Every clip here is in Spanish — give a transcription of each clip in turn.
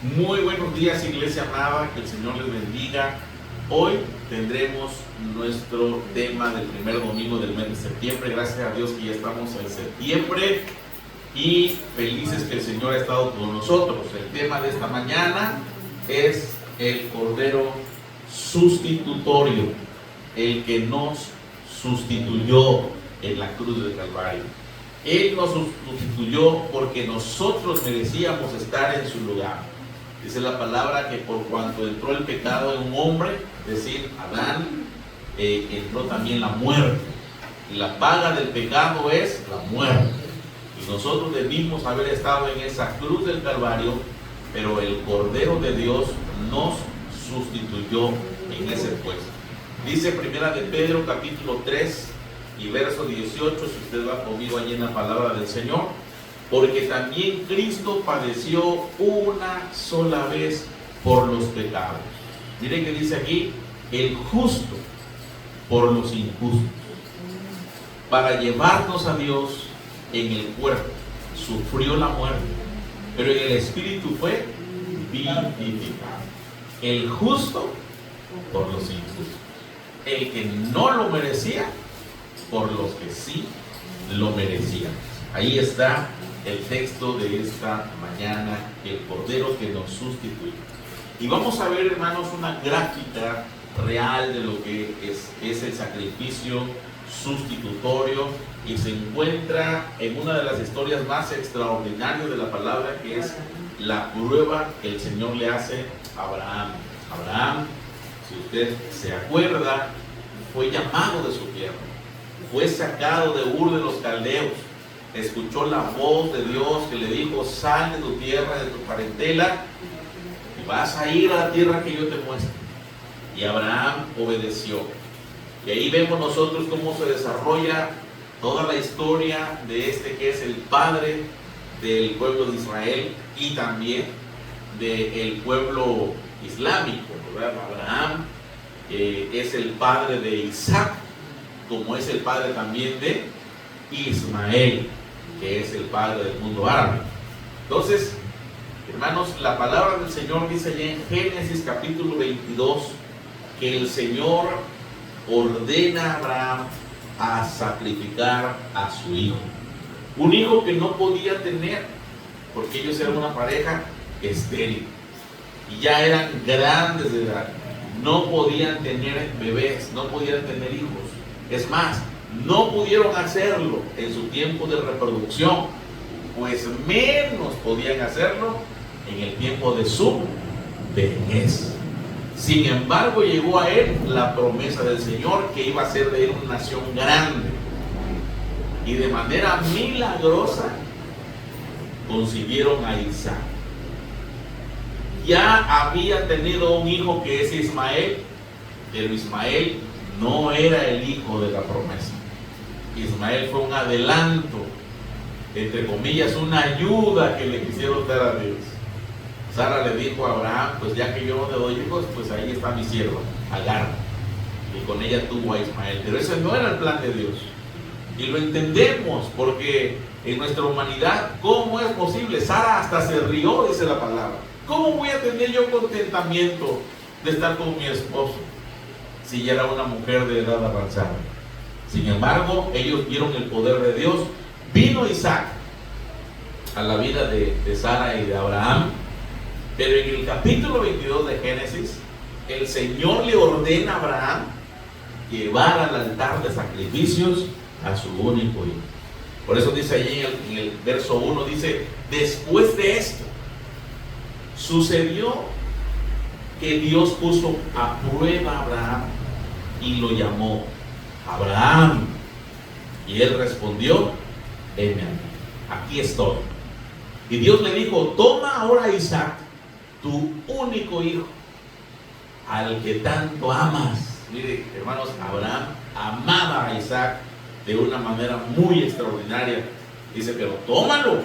Muy buenos días, iglesia amada, que el Señor les bendiga. Hoy tendremos nuestro tema del primer domingo del mes de septiembre. Gracias a Dios que ya estamos en septiembre y felices que el Señor ha estado con nosotros. El tema de esta mañana es el Cordero sustitutorio, el que nos sustituyó en la cruz del Calvario. Él nos sustituyó porque nosotros merecíamos estar en su lugar. Dice la palabra que por cuanto entró el pecado en un hombre, es decir, Adán, entró también la muerte. Y la paga del pecado es la muerte. Y nosotros debimos haber estado en esa cruz del Calvario, pero el Cordero de Dios nos sustituyó en ese puesto. Dice Primera de Pedro capítulo 3 y verso 18, si usted va conmigo allí en la palabra del Señor. Porque también Cristo padeció una sola vez por los pecados. Miren que dice aquí, el justo por los injustos, para llevarnos a Dios en el cuerpo. Sufrió la muerte, pero en el espíritu fue vivificado. El justo por los injustos. El que no lo merecía por los que sí lo merecían. Ahí está el texto de esta mañana, el Cordero que nos sustituye. Y vamos a ver, hermanos, una gráfica real de lo que es el sacrificio sustitutorio, y se encuentra en una de las historias más extraordinarias de la palabra, que es la prueba que el Señor le hace a Abraham. Abraham, si usted se acuerda, fue llamado de su tierra, fue sacado de Ur de los Caldeos, escuchó la voz de Dios que le dijo: sal de tu tierra, de tu parentela, y vas a ir a la tierra que yo te muestro. Y Abraham obedeció. Y ahí vemos nosotros cómo se desarrolla toda la historia de este que es el padre del pueblo de Israel y también del pueblo islámico, ¿verdad? Abraham es el padre de Isaac, como es el padre también de Ismael, que es el padre del mundo árabe. Entonces, hermanos, la palabra del Señor dice allá en Génesis capítulo 22 que el Señor ordena a Abraham a sacrificar a su hijo, un hijo que no podía tener porque ellos eran una pareja estéril y ya eran grandes de edad, no podían tener bebés, no podían tener hijos. Es más, no pudieron hacerlo en su tiempo de reproducción, pues menos podían hacerlo en el tiempo de su vejez. Sin embargo, llegó a él la promesa del Señor que iba a ser de él una nación grande, y de manera milagrosa concibieron a Isaac. Ya había tenido un hijo que es Ismael, pero Ismael no era el hijo de la promesa. Ismael fue un adelanto, entre comillas, una ayuda que le quisieron dar a Dios. Sara le dijo a Abraham: pues ya que yo no le doy hijos, pues ahí está mi sierva, Agar. Y con ella tuvo a Ismael. Pero ese no era el plan de Dios. Y lo entendemos porque en nuestra humanidad, ¿cómo es posible? Sara hasta se rió, dice la palabra. ¿Cómo voy a tener yo contentamiento de estar con mi esposo si ya era una mujer de edad avanzada? Sin embargo, ellos vieron el poder de Dios. Vino Isaac a la vida de Sara y de Abraham, pero en el capítulo 22 de Génesis, el Señor le ordena a Abraham llevar al altar de sacrificios a su único hijo. Por eso dice allí en el verso 1, dice: después de esto, sucedió que Dios puso a prueba a Abraham y lo llamó: Abraham. Y él respondió: heme aquí estoy. Y Dios le dijo: toma ahora a Isaac, tu único hijo, al que tanto amas. Mire, hermanos, Abraham amaba a Isaac de una manera muy extraordinaria. Dice: pero tómalo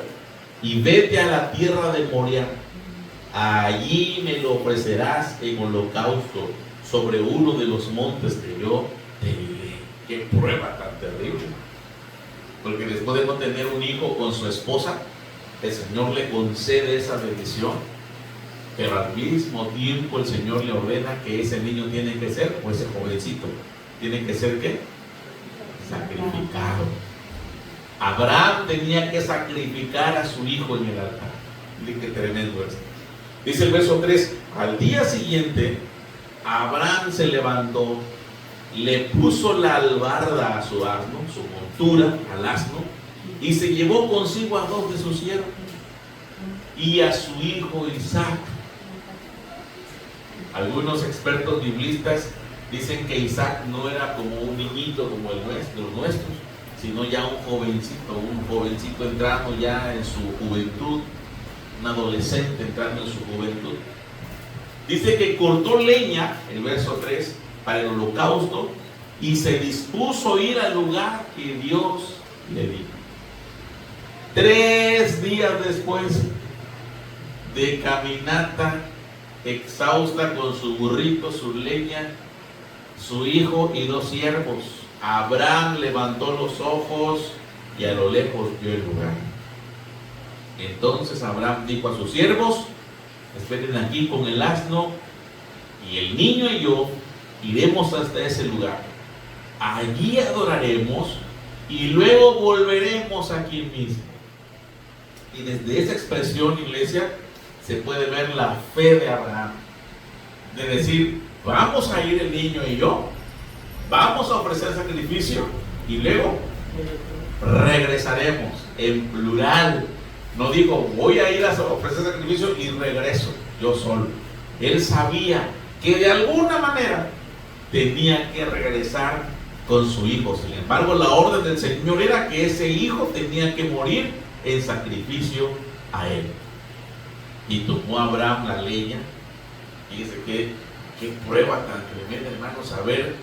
y vete a la tierra de Moria. Allí me lo ofrecerás en holocausto sobre uno de los montes que yo te diré. Qué prueba tan terrible. Porque después de no tener un hijo con su esposa, el Señor le concede esa bendición. pero al mismo tiempo el Señor le ordena que ese niño tiene que ser, o ese jovencito, tiene que ser ¿qué? Sacrificado. Abraham tenía que sacrificar a su hijo en el altar. Miren qué tremendo es. Dice el verso 3, al día siguiente, Abraham se levantó, le puso la albarda a su asno, su montura al asno, y se llevó consigo a 2 de sus siervos y a su hijo Isaac. Algunos expertos biblistas dicen que Isaac no era como un niñito como los nuestros, sino ya un jovencito entrando ya en su juventud, un adolescente entrando en su juventud. Dice que cortó leña, el verso 3, para el holocausto, y se dispuso a ir al lugar que Dios le dijo. 3 días después de caminata exhausta con su burrito, su leña, su hijo y 2 siervos, Abraham levantó los ojos y a lo lejos vio el lugar. Entonces Abraham dijo a sus siervos: esperen aquí con el asno, y el niño y yo iremos hasta ese lugar. Allí adoraremos y luego volveremos aquí mismo. Y desde esa expresión, iglesia, se puede ver la fe de Abraham. De decir, vamos a ir el niño y yo, vamos a ofrecer sacrificio y luego regresaremos, en plural. No digo, voy a ir a ofrecer sacrificio y regreso yo solo. Él sabía que de alguna manera tenía que regresar con su hijo. Sin embargo, la orden del Señor era que ese hijo tenía que morir en sacrificio a él. Y tomó Abraham la leña. Fíjese qué prueba tan tremenda, hermano, saber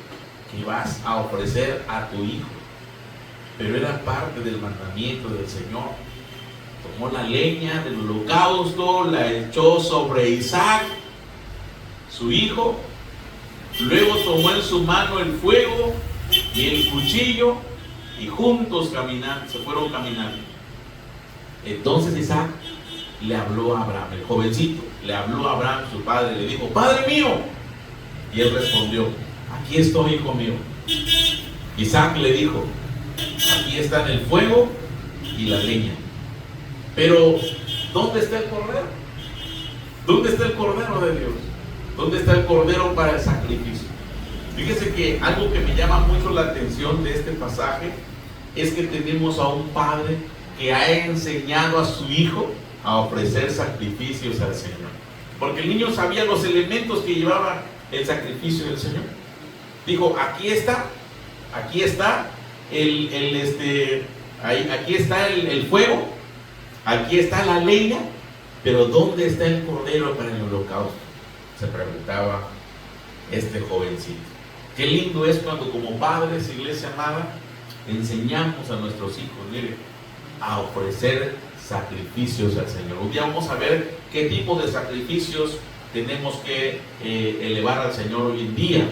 que vas a ofrecer a tu hijo. Pero era parte del mandamiento del Señor. Tomó la leña del holocausto, la echó sobre Isaac, su hijo. Luego tomó en su mano el fuego y el cuchillo, y juntos se fueron caminando. Entonces Isaac le habló a Abraham, el jovencito, le habló a Abraham, su padre, le dijo: Padre mío. Y él respondió: aquí estoy, hijo mío. Isaac le dijo: aquí están el fuego y la leña, pero ¿dónde está el cordero? ¿Dónde está el cordero de Dios? ¿Dónde está el cordero para el sacrificio? Fíjese que algo que me llama mucho la atención de este pasaje es que tenemos a un padre que ha enseñado a su hijo a ofrecer sacrificios al Señor, porque el niño sabía los elementos que llevaba el sacrificio del Señor. Dijo: aquí está el fuego, aquí está la leña, pero ¿dónde está el cordero para el holocausto? Se preguntaba este jovencito. Qué lindo es cuando como padres, iglesia amada, enseñamos a nuestros hijos, mire, a ofrecer sacrificios al Señor. Un día vamos a ver qué tipo de sacrificios tenemos que elevar al Señor hoy en día.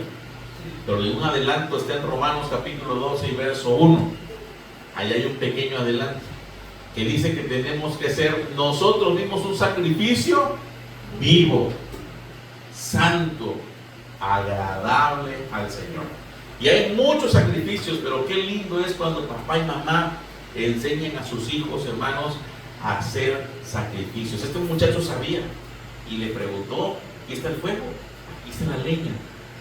Pero de un adelanto está en Romanos capítulo 12 y verso 1. Ahí hay un pequeño adelanto que dice que tenemos que ser nosotros mismos un sacrificio vivo, santo, agradable al Señor. Y hay muchos sacrificios, pero qué lindo es cuando papá y mamá enseñan a sus hijos, hermanos, a hacer sacrificios. Este muchacho sabía y le preguntó: aquí está el fuego, aquí está la leña,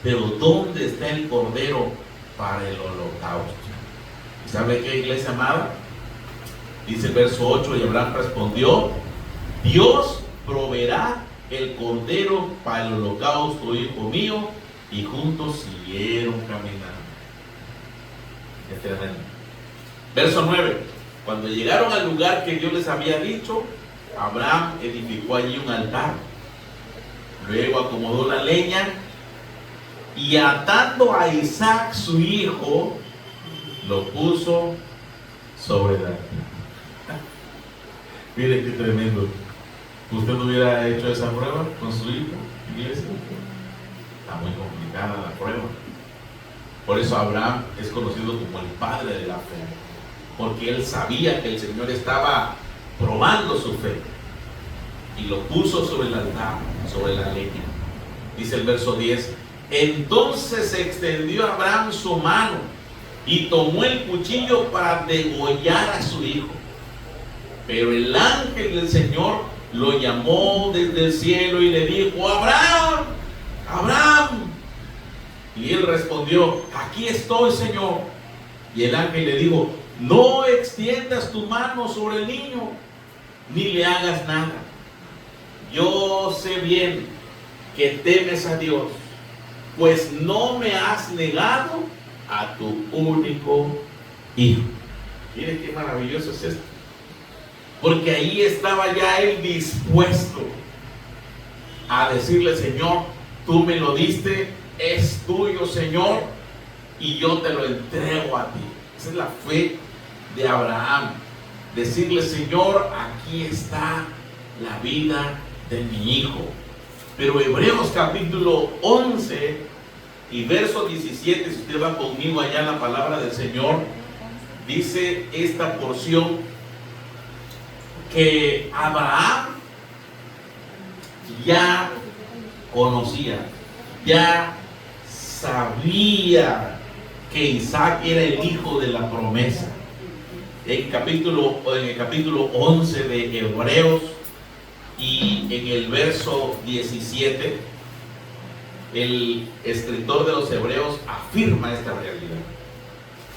pero ¿dónde está el cordero para el holocausto? ¿Y sabe qué, iglesia amada? Dice el verso 8: y Abraham respondió: Dios proveerá el cordero para el holocausto, hijo mío. Y juntos siguieron caminando. Es tremendo. Verso 9: cuando llegaron al lugar que Dios les había dicho, Abraham edificó allí un altar. Luego acomodó la leña y, atando a Isaac su hijo, lo puso sobre la altar. Mire qué tremendo. ¿Usted no hubiera hecho esa prueba con su hijo, iglesia? Está muy complicada la prueba. Por eso Abraham es conocido como el padre de la fe, porque él sabía que el Señor estaba probando su fe. y lo puso sobre el altar, sobre la leña. Dice el verso 10: entonces extendió Abraham su mano y tomó el cuchillo para degollar a su hijo. Pero el ángel del Señor lo llamó desde el cielo y le dijo: Abraham, Abraham. Y él respondió: aquí estoy, Señor. Y el ángel le dijo: no extiendas tu mano sobre el niño, ni le hagas nada. Yo sé bien que temes a Dios, pues no me has negado a tu único hijo. Miren qué maravilloso es esto. Porque ahí estaba ya él dispuesto a decirle: Señor, tú me lo diste, es tuyo, Señor, y yo te lo entrego a ti. Esa es la fe de Abraham. Decirle: Señor, aquí está la vida de mi hijo. Pero Hebreos capítulo 11 y verso 17, si usted va conmigo allá en la palabra del Señor, dice esta porción que Abraham ya conocía, ya sabía que Isaac era el hijo de la promesa. En el capítulo 11 de Hebreos y en el verso 17, el escritor de los Hebreos afirma esta realidad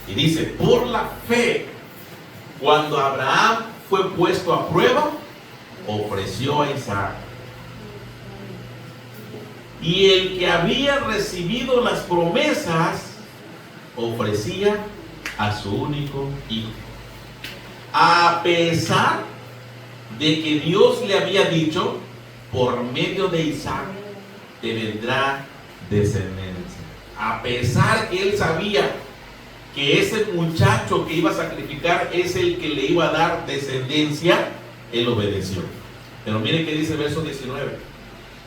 y dice: por la fe, cuando Abraham fue puesto a prueba, ofreció a Isaac. Y el que había recibido las promesas ofrecía a su único hijo, a pesar de que Dios le había dicho: por medio de Isaac te vendrá descendencia. A pesar que él sabía que ese muchacho que iba a sacrificar es el que le iba a dar descendencia, él obedeció. Pero miren que dice el verso 19: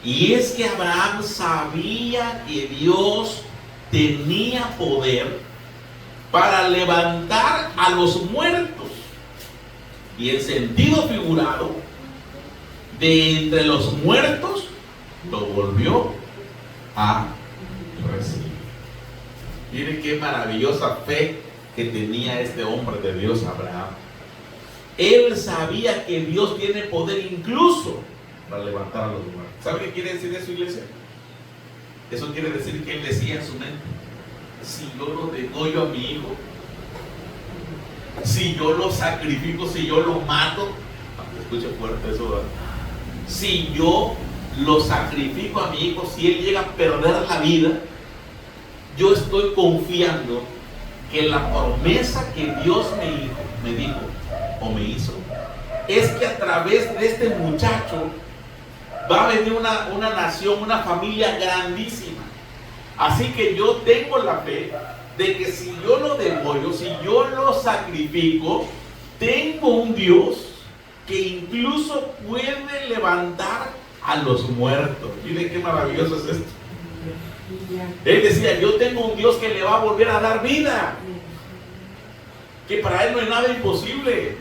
y es que Abraham sabía que Dios tenía poder para levantar a los muertos, y en sentido figurado, de entre los muertos lo volvió a recibir. Miren qué maravillosa fe que tenía este hombre de Dios, Abraham. Él sabía que Dios tiene poder incluso para levantar a los muertos. ¿Sabe qué quiere decir eso, iglesia? Eso quiere decir que él decía en su mente: si yo lo degollo a mi hijo, si yo lo sacrifico, si yo lo mato, escuche fuerte eso, ¿verdad? Si yo lo sacrifico a mi hijo, si él llega a perder la vida, yo estoy confiando que la promesa que Dios me dijo o me hizo es que a través de este muchacho va a venir una nación, una familia grandísima. Así que yo tengo la fe de que si yo lo degollo, si yo lo sacrifico, tengo un Dios que incluso puede levantar a los muertos. Miren qué maravilloso es esto. Él decía: yo tengo un Dios que le va a volver a dar vida, que para él no hay nada imposible,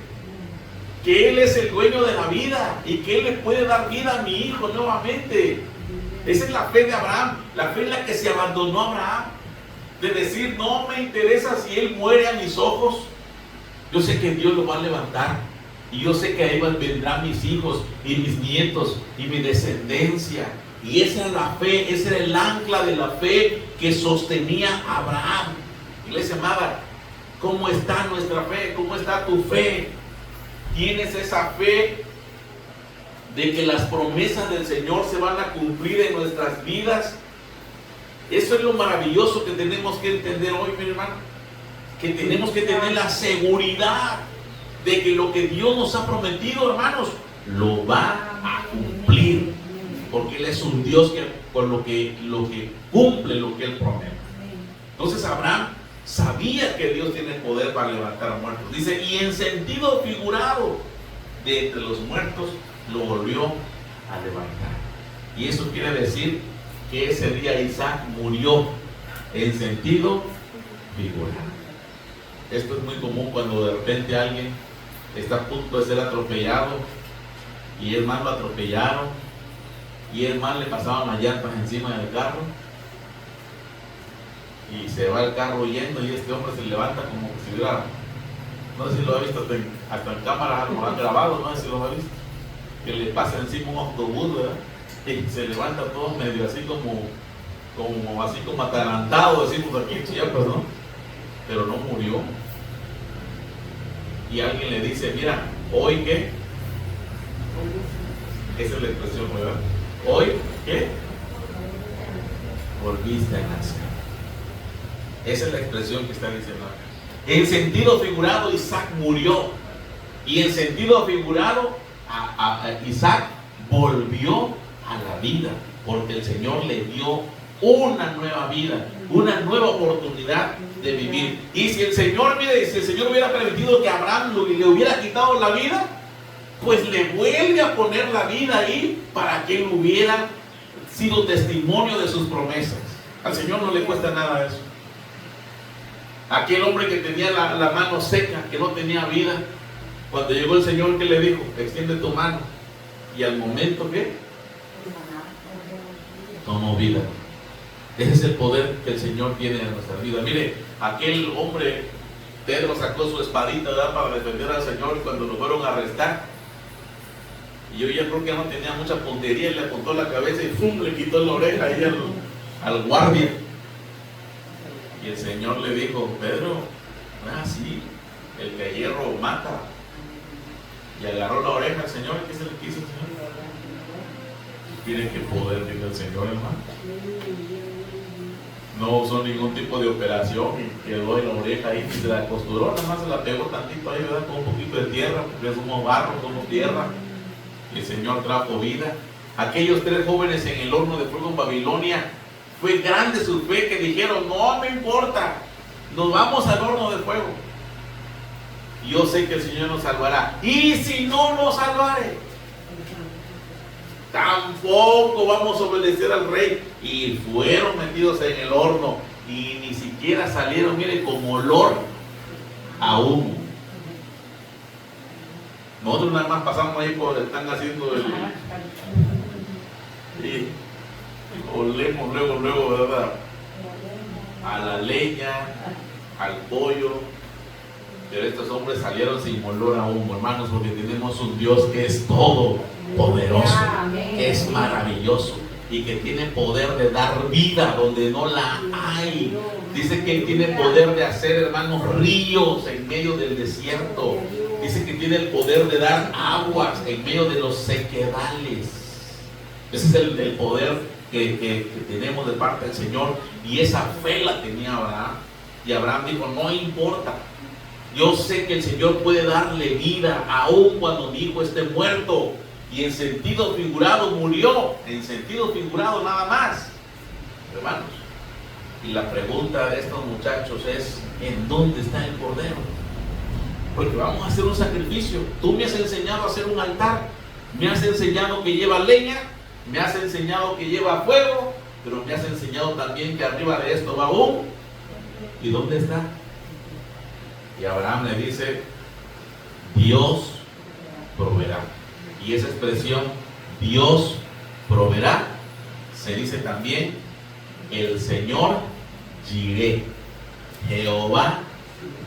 que él es el dueño de la vida y que él le puede dar vida a mi hijo nuevamente. Esa es la fe de Abraham, la fe en la que se abandonó Abraham, de decir: no me interesa si él muere a mis ojos, yo sé que Dios lo va a levantar, y yo sé que ahí vendrán mis hijos y mis nietos y mi descendencia. Y esa era la fe, ese era el ancla de la fe que sostenía a Abraham. Iglesia amada, ¿cómo está nuestra fe? ¿Cómo está tu fe? ¿Tienes esa fe de que las promesas del Señor se van a cumplir en nuestras vidas? Eso es lo maravilloso que tenemos que entender hoy, mi hermano. Que tenemos que tener la seguridad de que lo que Dios nos ha prometido, hermanos, lo va a cumplir. Porque Él es un Dios que con lo que cumple lo que Él promete. Entonces Abraham sabía que Dios tiene poder para levantar a muertos. Dice: y en sentido figurado, de entre los muertos lo volvió a levantar. Y eso quiere decir que ese día Isaac murió en sentido figurado. Esto es muy común cuando de repente alguien está a punto de ser atropellado y el man lo atropellaron, y el man le pasaban las llantas encima del carro, y se va el carro huyendo, y este hombre se levanta como si hubiera, no sé si lo ha visto, hasta en cámaras lo han grabado, no sé si lo ha visto, que le pasa encima un autobús, ¿verdad? Y se levanta todo medio así como atarantado, decimos aquí en Chiapas, ¿no? Pero no murió. Y alguien le dice, mira, ¿hoy qué? Esa es la expresión, ¿verdad? ¿Hoy qué? Volviste a nacer. Esa es la expresión que está diciendo acá. En sentido figurado, Isaac murió. Y en sentido figurado, Isaac volvió a la vida, porque el Señor le dio una nueva vida, una nueva oportunidad de vivir. Y si el Señor, mire, si el Señor hubiera permitido que Abraham le hubiera quitado la vida, pues le vuelve a poner la vida ahí para que él hubiera sido testimonio de sus promesas. Al Señor no le cuesta nada eso. Aquel hombre que tenía la mano seca, que no tenía vida, cuando llegó el Señor, ¿qué le dijo? Extiende tu mano. Y al momento que tomó vida. Ese es el poder que el Señor tiene en nuestra vida. Mire, aquel hombre, Pedro sacó su espadita, ¿verdad?, para defender al Señor cuando lo fueron a arrestar. Y yo ya creo que no tenía mucha puntería y le apuntó la cabeza y ¡pum!, le quitó la oreja ahí al guardia. Y el Señor le dijo, Pedro, no es así, el que a hierro mata. Y agarró la oreja al Señor. ¿Qué se le quiso al Señor? Tiene que poder, dice el Señor, hermano. No usó ningún tipo de operación y quedó en la oreja ahí y se la costuró, nada más se la pegó tantito ahí, ¿verdad?, con un poquito de tierra, porque somos barro, somos tierra. Y el Señor trajo vida. Aquellos 3 jóvenes en el horno de fuego en Babilonia, fue grande su fe, que dijeron, no me importa, nos vamos al horno de fuego. Yo sé que el Señor nos salvará. Y si no nos salvare, tampoco vamos a obedecer al rey. Y fueron metidos en el horno y ni siquiera salieron, mire, como olor a humo. Nosotros nada más pasamos ahí por donde están haciendo y olemos luego, ¿verdad?, a la leña, al pollo. Pero estos hombres salieron sin olor a humo, hermanos, porque tenemos un Dios que es todopoderoso, que es maravilloso y que tiene poder de dar vida donde no la hay. Dice que Él tiene poder de hacer, hermanos, ríos en medio del desierto. Dice que tiene el poder de dar aguas en medio de los sequedales. Ese es el poder que tenemos de parte del Señor. Y esa fe la tenía Abraham. Y Abraham dijo, no importa, yo sé que el Señor puede darle vida aun cuando mi hijo esté muerto. Y en sentido figurado murió, en sentido figurado nada más, hermanos. Y la pregunta de estos muchachos es, ¿en dónde está el cordero? Porque vamos a hacer un sacrificio. Tú me has enseñado a hacer un altar, me has enseñado que lleva leña, me has enseñado que lleva fuego, pero me has enseñado también que arriba de esto va un... ¿Y dónde está? Y Abraham le dice, Dios proveerá. Y esa expresión, Dios proveerá, se dice también, el Señor Jireh, Jehová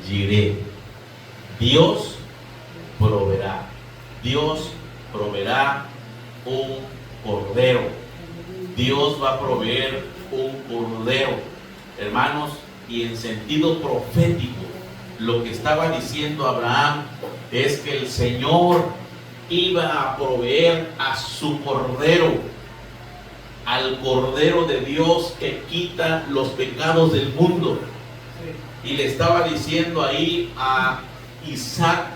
Jireh. Dios proveerá. Dios proveerá un cordero. Dios va a proveer un cordero, hermanos. Y en sentido profético, lo que estaba diciendo Abraham es que el Señor iba a proveer a su cordero, al cordero de Dios que quita los pecados del mundo. Y le estaba diciendo ahí a Isaac,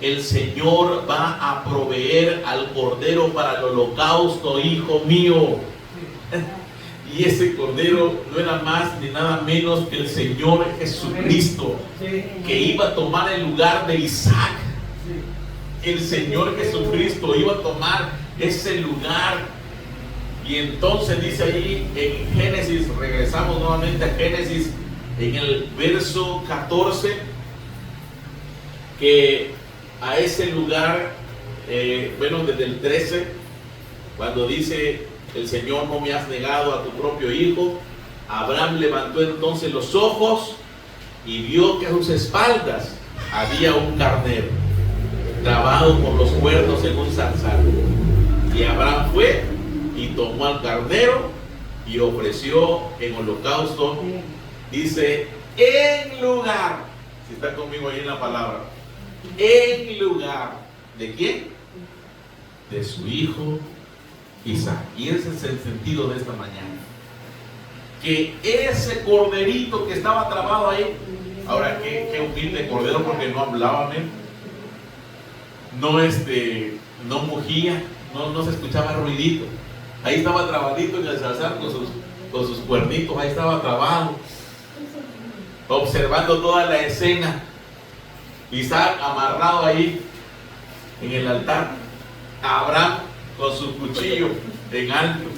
el Señor va a proveer al cordero para el holocausto, hijo mío. Y ese cordero no era más ni nada menos que el Señor Jesucristo, que iba a tomar el lugar de Isaac. El Señor Jesucristo iba a tomar ese lugar. Y entonces dice ahí en Génesis, regresamos nuevamente a Génesis, en el verso 14, que a ese lugar bueno, desde el 13, cuando dice: el Señor, no me has negado a tu propio hijo. Abraham levantó entonces los ojos y vio que a sus espaldas había un carnero clavado por los cuernos en un zarzal. Y Abraham fue y tomó al carnero y ofreció en holocausto, dice, en lugar, si está conmigo ahí en la palabra, en lugar ¿de quién? De su hijo Isaac. Y ese es el sentido de esta mañana, que ese corderito que estaba trabado ahí, ahora qué humilde cordero, porque no hablaba, no mugía, no se escuchaba ruidito, ahí estaba trabadito en el zarzal con sus cuernitos, ahí estaba trabado, observando toda la escena. Isaac amarrado ahí en el altar, Abraham con su cuchillo en alto,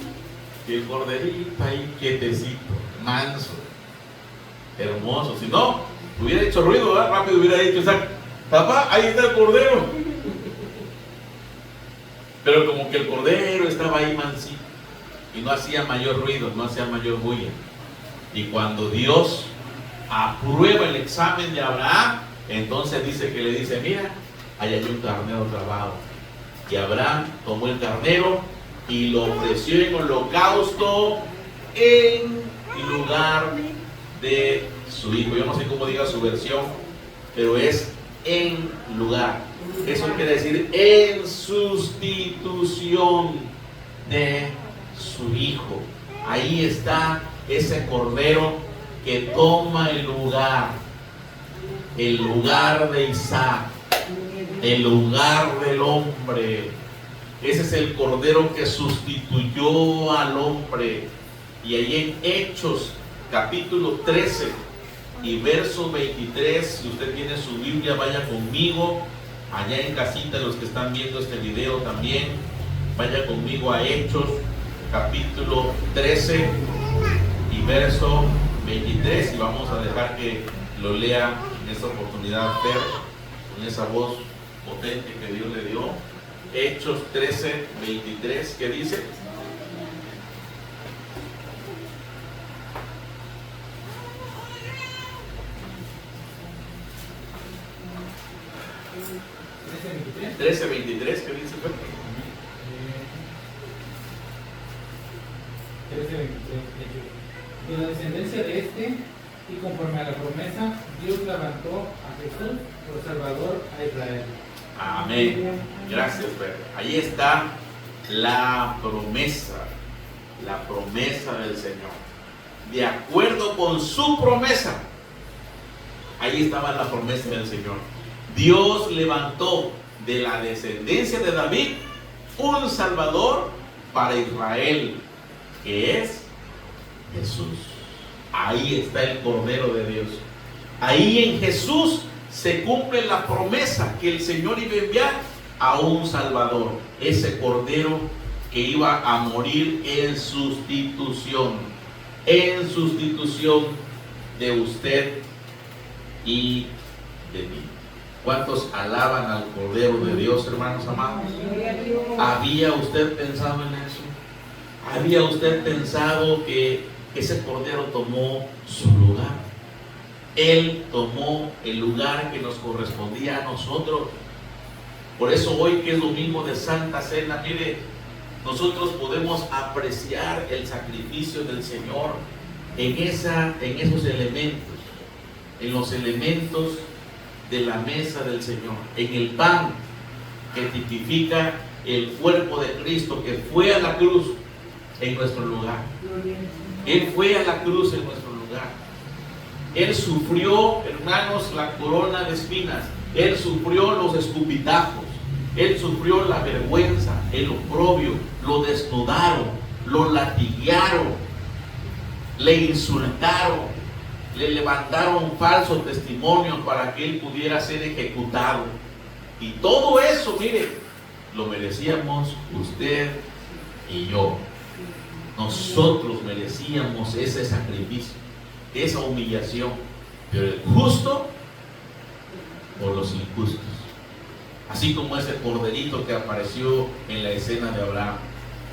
y el corderito ahí quietecito, manso, hermoso. Si no, hubiera hecho ruido, ¿verdad? Rápido hubiera dicho Isaac: papá, ahí está el cordero. Pero como que el cordero estaba ahí mansito y no hacía mayor ruido, no hacía mayor bulla. Y cuando Dios aprueba el examen de Abraham, entonces dice que le dice: mira, ahí hay un carnero trabado. Y Abraham tomó el carnero y lo ofreció en holocausto en lugar de su hijo. Yo no sé cómo diga su versión, pero es en lugar. Eso quiere decir en sustitución de su hijo. Ahí está ese cordero que toma el lugar de Isaac, el lugar del hombre. Ese es el cordero que sustituyó al hombre. Y ahí en Hechos capítulo 13 y verso 23, si usted tiene su Biblia, vaya conmigo. Allá en casita, los que están viendo este video también, vaya conmigo a Hechos capítulo 13 y verso 23, y vamos a dejar que lo lea en esta oportunidad Fer, con esa voz potente que Dios le dio. Hechos 13, 23, ¿qué dice? ¿13:23? ¿Qué dice? 13:23. De la descendencia de este, y conforme a la promesa, Dios levantó a Jesús por Salvador a Israel. Amén. Gracias, Pedro. Ahí está la promesa del Señor. De acuerdo con su promesa, ahí estaba la promesa del Señor. Dios levantó de la descendencia de David un Salvador para Israel, que es Jesús. Ahí está el Cordero de Dios. Ahí en Jesús se cumple la promesa que el Señor iba a enviar a un Salvador, ese Cordero que iba a morir en sustitución de usted y de mí. ¿Cuántos alaban al Cordero de Dios, hermanos amados? ¿Había usted pensado en eso? ¿Había usted pensado que ese Cordero tomó su lugar? Él tomó el lugar que nos correspondía a nosotros. Por eso hoy, que es domingo de Santa Cena, mire, nosotros podemos apreciar el sacrificio del Señor en esos elementos, en los elementos de la mesa del Señor, en el pan que tipifica el cuerpo de Cristo, que fue a la cruz en nuestro lugar. Él fue a la cruz en nuestro lugar. Él sufrió, hermanos, la corona de espinas. Él sufrió los escupitajos. Él sufrió la vergüenza, el oprobio. Lo desnudaron, lo latiguearon, le insultaron, le levantaron falsos testimonios para que él pudiera ser ejecutado. Y todo eso, mire, lo merecíamos usted y yo. Nosotros merecíamos ese sacrificio, esa humillación, pero el justo por los injustos. Así como ese corderito que apareció en la escena de Abraham,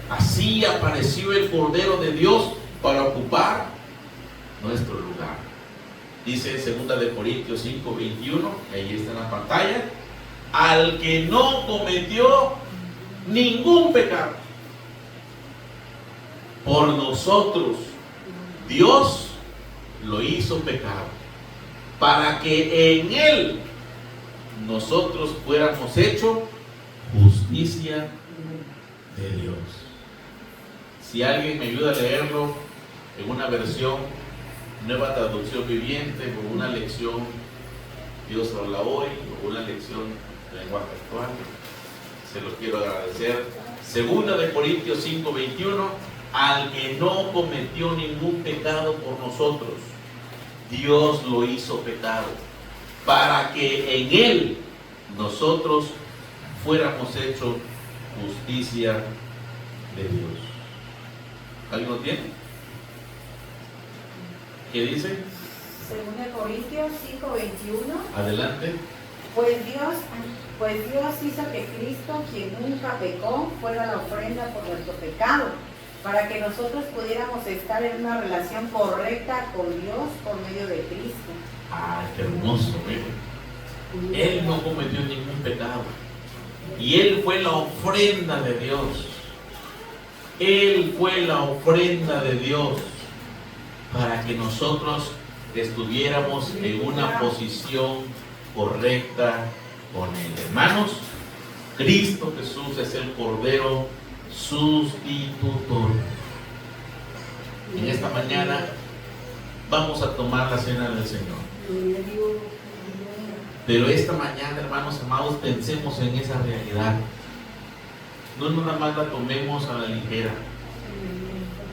así apareció el Cordero de Dios para ocupar nuestro lugar. Dice en 2 Corintios 5:21, ahí está en la pantalla, al que no cometió ningún pecado. Por nosotros Dios lo hizo pecado, para que en él nosotros fuéramos hechos justicia de Dios. Si alguien me ayuda a leerlo en una versión Nueva Traducción Viviente, o una lección Dios habla hoy, o una lección de lenguaje actual, se lo quiero agradecer. 2 Corintios 5:21, al que no cometió ningún pecado por nosotros, Dios lo hizo pecado, para que en él nosotros fuéramos hechos justicia de Dios. ¿Alguien lo tiene? ¿Qué dice? 2 Corintios 5:21. Adelante. Pues Dios hizo que Cristo, quien nunca pecó, fuera la ofrenda por nuestro pecado, para que nosotros pudiéramos estar en una relación correcta con Dios por medio de Cristo. ¡Ay, qué hermoso! Él no cometió ningún pecado. Y Él fue la ofrenda de Dios. Él fue la ofrenda de Dios para que nosotros estuviéramos en una posición correcta con Él. Hermanos, Cristo Jesús es el Cordero sustitutor. En esta mañana vamos a tomar la cena del Señor. Pero esta mañana, hermanos amados, pensemos en esa realidad. No nada más la tomemos a la ligera.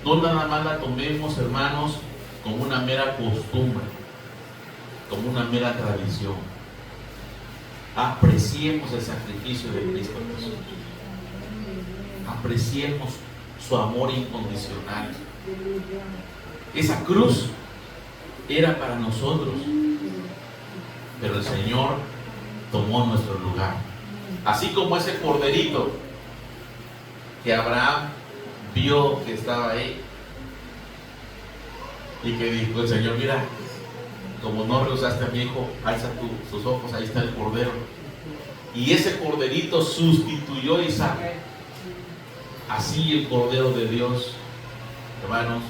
No nada más la tomemos, hermanos, como una mera costumbre, como una mera tradición. Apreciemos el sacrificio de Cristo Jesús. Apreciemos su amor incondicional. Esa cruz era para nosotros, pero el Señor tomó nuestro lugar. Así como ese corderito que Abraham vio que estaba ahí y que dijo el Señor: mira, como no rehusaste a mi hijo, alza tus ojos, ahí está el cordero. Y ese corderito sustituyó a Isaac. Así el Cordero de Dios, hermanos,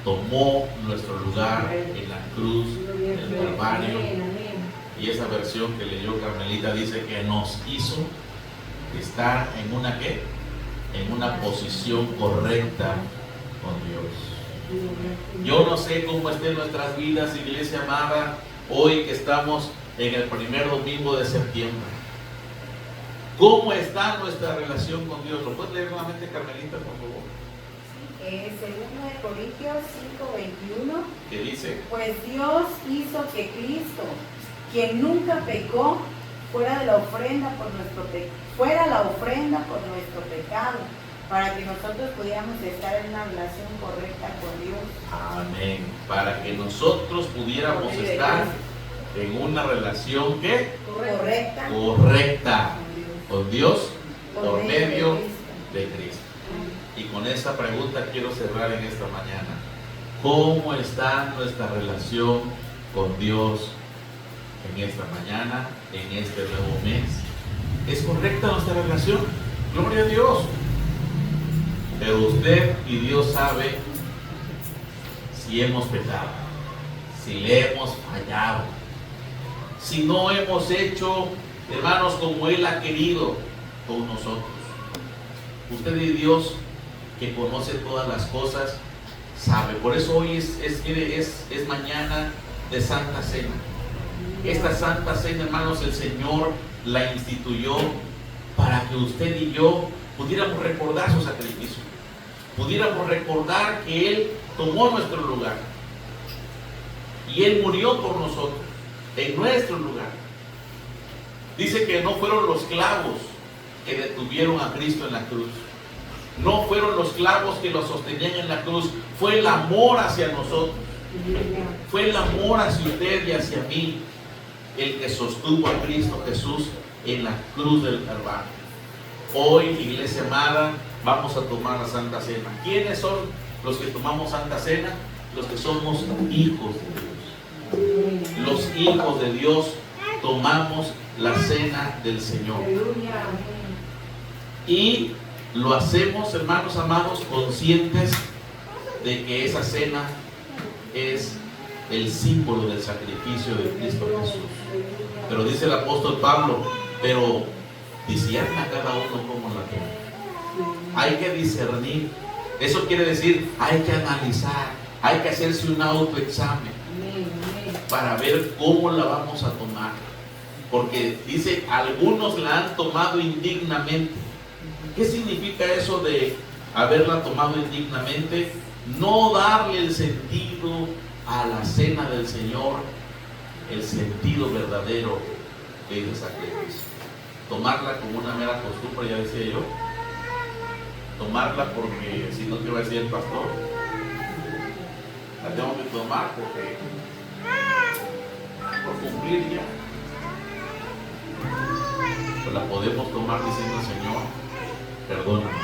tomó nuestro lugar en la cruz del Calvario. Y esa versión que leyó Carmelita dice que nos hizo estar en una ¿qué? En una posición correcta con Dios. Yo no sé cómo estén nuestras vidas, iglesia amada, hoy que estamos en el primer domingo de septiembre. ¿Cómo está nuestra relación con Dios? ¿Lo puedes leer nuevamente, Carmelita, por favor? 2 Corintios 5:21. ¿Qué dice? Pues Dios hizo que Cristo, quien nunca pecó, fuera la ofrenda por nuestro pecado, para que nosotros pudiéramos estar en una relación correcta con Dios. Amén. Para que nosotros pudiéramos estar en una relación ¿qué? Correcta con Dios por medio de Cristo. Y con esa pregunta quiero cerrar en esta mañana. ¿Cómo está nuestra relación con Dios en esta mañana, en este nuevo mes? ¿Es correcta nuestra relación? Gloria a Dios. Pero usted y Dios sabe si hemos pecado, si le hemos fallado, si no hemos hecho, hermanos, como Él ha querido con nosotros. Usted y Dios, que conoce todas las cosas, sabe. Por eso hoy es mañana de Santa Cena. Esta Santa Cena, hermanos, el Señor la instituyó para que usted y yo pudiéramos recordar su sacrificio, pudiéramos recordar que Él tomó nuestro lugar y Él murió por nosotros, en nuestro lugar. Dice que no fueron los clavos que detuvieron a Cristo en la cruz, no fueron los clavos que lo sostenían en la cruz, fue el amor hacia nosotros, fue el amor hacia usted y hacia mí el que sostuvo a Cristo Jesús en la cruz del Calvario. Hoy, iglesia amada, vamos a tomar la Santa Cena. ¿Quiénes son los que tomamos Santa Cena? Los que somos hijos de Dios. Los hijos de Dios tomamos la cena del Señor. Y lo hacemos, hermanos amados, conscientes de que esa cena es el símbolo del sacrificio de Cristo Jesús. Pero dice el apóstol Pablo, pero discierna a cada uno cómo la toma. Hay que discernir. Eso quiere decir, hay que analizar, hay que hacerse un autoexamen para ver cómo la vamos a tomar. Porque dice, algunos la han tomado indignamente. ¿Qué significa eso de haberla tomado indignamente? No darle el sentido a la cena del Señor, el sentido verdadero de ese sacrificio. Tomarla como una mera costumbre, ya decía yo. Tomarla porque si no, ¿qué va a decir el pastor? La tengo que tomar porque por cumplir ya. Pues la podemos tomar diciendo, Señor, perdóname,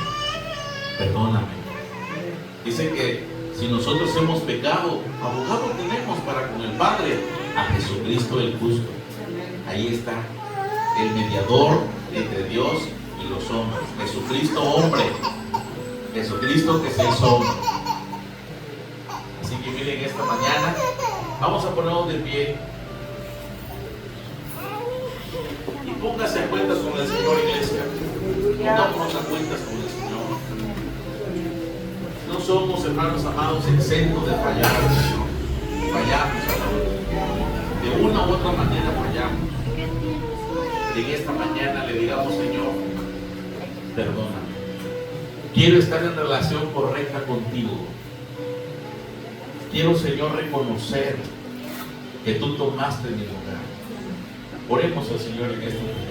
perdóname. Dice que si nosotros hemos pecado, abogado tenemos para con el Padre, a Jesucristo el justo. Ahí está el mediador entre Dios y los hombres. Jesucristo hombre, Jesucristo que se hizo hombre. Así que miren, esta mañana vamos a ponernos de pie y póngase a cuentas con el Señor, iglesia. Pongámonos a cuentas con el Señor. No somos, hermanos amados, exentos de fallar, Señor. Fallamos, de una u otra manera fallamos. Y en esta mañana le digamos, Señor, perdóname. Quiero estar en relación correcta contigo. Quiero, Señor, reconocer que tú tomaste mi lugar. Oremos al Señor en esta mañana.